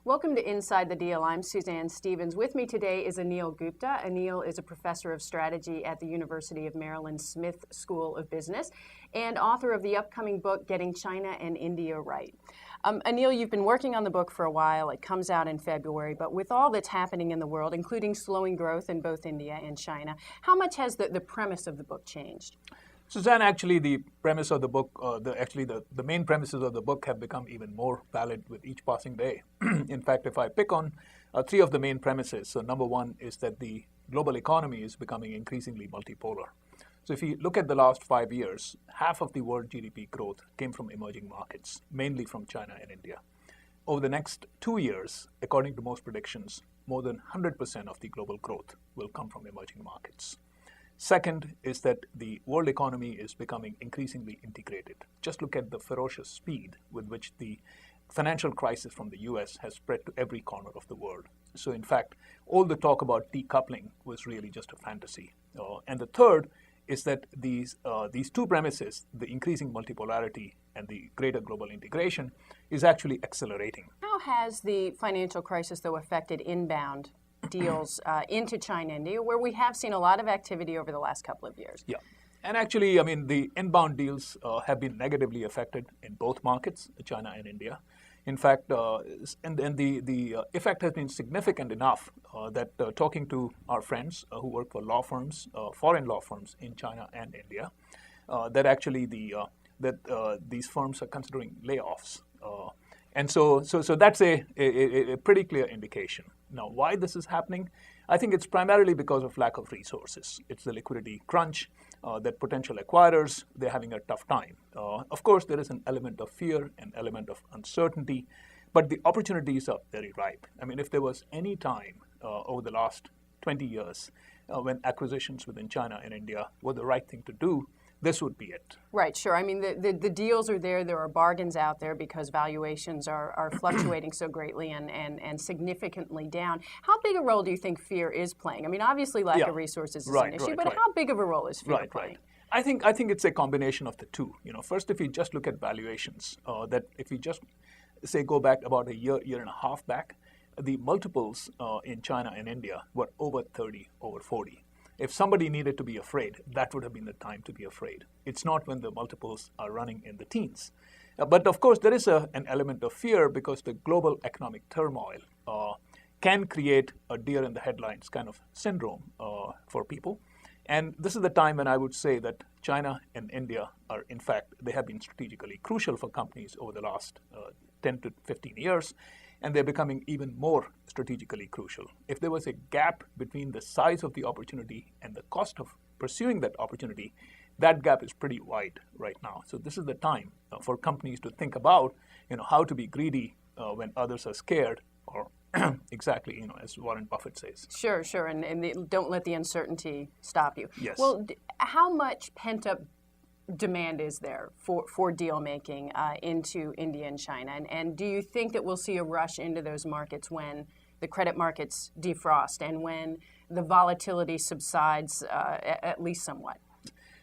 Welcome to Inside the Deal. I'm Suzanne Stevens. With me today is Anil Gupta. Anil is a professor of strategy at the University of Maryland Smith School of Business and author of the upcoming book, Getting China and India Right. Anil, you've been working on the book for a while. It comes out in February, but with all that's happening in the world, including slowing growth in both India and China, how much has the premise of the book changed? Suzanne, actually, the premise of the book, the main premises of the book have become even more valid with each passing day. In fact, if I pick on three of the main premises, so number one is that the global economy is becoming increasingly multipolar. So if you look at the last 5 years, half of the world GDP growth came from emerging markets, mainly from China and India. Over the next 2 years, according to most predictions, more than 100% of the global growth will come from emerging markets. Second is that the world economy is becoming increasingly integrated. Just look at the ferocious speed with which the financial crisis from the US has spread to every corner of the world. So in fact, all the talk about decoupling was really just a fantasy. And the third is that these two premises, the increasing multipolarity and the greater global integration, is actually accelerating. How has the financial crisis, though, affected inbound deals into China and India, where we have seen a lot of activity over the last couple of years? Yeah. And actually, I mean, the inbound deals have been negatively affected in both markets, China and India. In fact, the effect has been significant enough that talking to our friends who work for law firms, foreign law firms in China and India, that actually these firms are considering layoffs. And so that's a pretty clear indication. Now, why this is happening? I think it's primarily because of lack of resources. It's the liquidity crunch that potential acquirers, they're having a tough time. Of course, there is an element of fear, an element of uncertainty, but the opportunities are very ripe. I mean, if there was any time over the last 20 years when acquisitions within China and India were the right thing to do, this would be it. Right, sure. I mean, the deals are there. There are bargains out there because valuations are fluctuating so greatly and significantly down. How big a role do you think fear is playing? I mean, obviously lack of resources is an issue, but how big of a role is fear playing? I think it's a combination of the two. You know, first, if you just look at valuations, that if you just say go back about a year and a half back, the multiples in China and India were over 30, over 40. If somebody needed to be afraid, that would have been the time to be afraid. It's not when the multiples are running in the teens. But of course, there is an element of fear because the global economic turmoil can create a deer in the headlights kind of syndrome for people. And this is the time when I would say that China and India are, in fact, they have been strategically crucial for companies over the last 10 to 15 years. And they're becoming even more strategically crucial. If there was a gap between the size of the opportunity and the cost of pursuing that opportunity, that gap is pretty wide right now. So this is the time for companies to think about, how to be greedy when others are scared, or exactly, as Warren Buffett says. Sure, and don't let the uncertainty stop you. Yes. Well, how much pent-up demand is there for deal making into India and China? And do you think that we'll see a rush into those markets when the credit markets defrost and when the volatility subsides at least somewhat?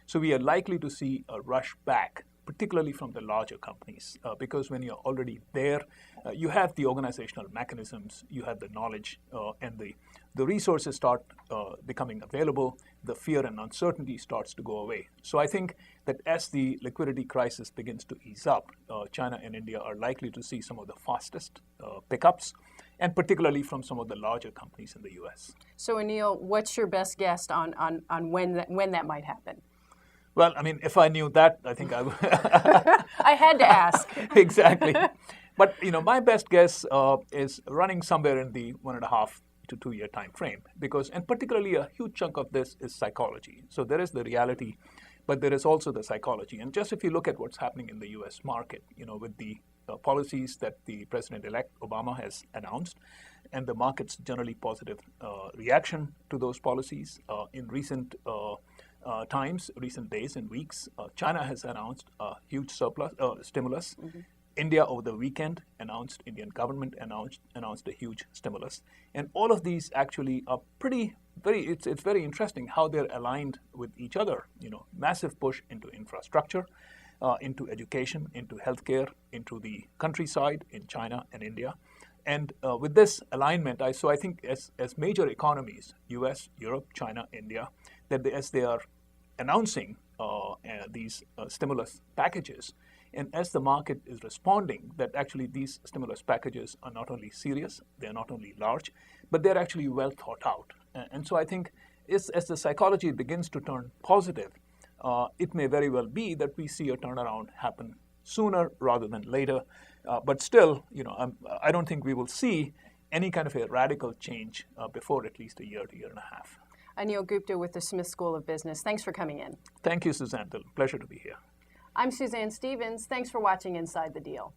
So we are likely to see a rush back, particularly from the larger companies, because when you're already there, you have the organizational mechanisms, you have the knowledge, and the resources start becoming available, the fear and uncertainty starts to go away. So I think that as the liquidity crisis begins to ease up, China and India are likely to see some of the fastest pickups, and particularly from some of the larger companies in the US. So Anil, what's your best guess on when that might happen? Well, I mean, if I knew that, I think I would. I had to ask. Exactly. But, my best guess is running somewhere in the 1.5 to 2 year time frame, and particularly a huge chunk of this is psychology. So there is the reality, but there is also the psychology. And just if you look at what's happening in the US market, with the policies that the President-elect Obama has announced, and the market's generally positive reaction to those policies in recent times, recent days and weeks, China has announced a huge stimulus. Mm-hmm. India over the weekend Indian government announced a huge stimulus. And all of these actually are it's very interesting how they're aligned with each other. Massive push into infrastructure, into education, into healthcare, into the countryside in China and India. And with this alignment, I think as major economies, U.S., Europe, China, India, as they are announcing these stimulus packages, and as the market is responding, that actually these stimulus packages are not only serious, they are not only large, but they're actually well thought out. And so I think as the psychology begins to turn positive, it may very well be that we see a turnaround happen sooner rather than later. But still, I don't think we will see any kind of a radical change before at least a year to year and a half. Anil Gupta with the Smith School of Business. Thanks for coming in. Thank you, Suzanne. Pleasure to be here. I'm Suzanne Stevens. Thanks for watching Inside the Deal.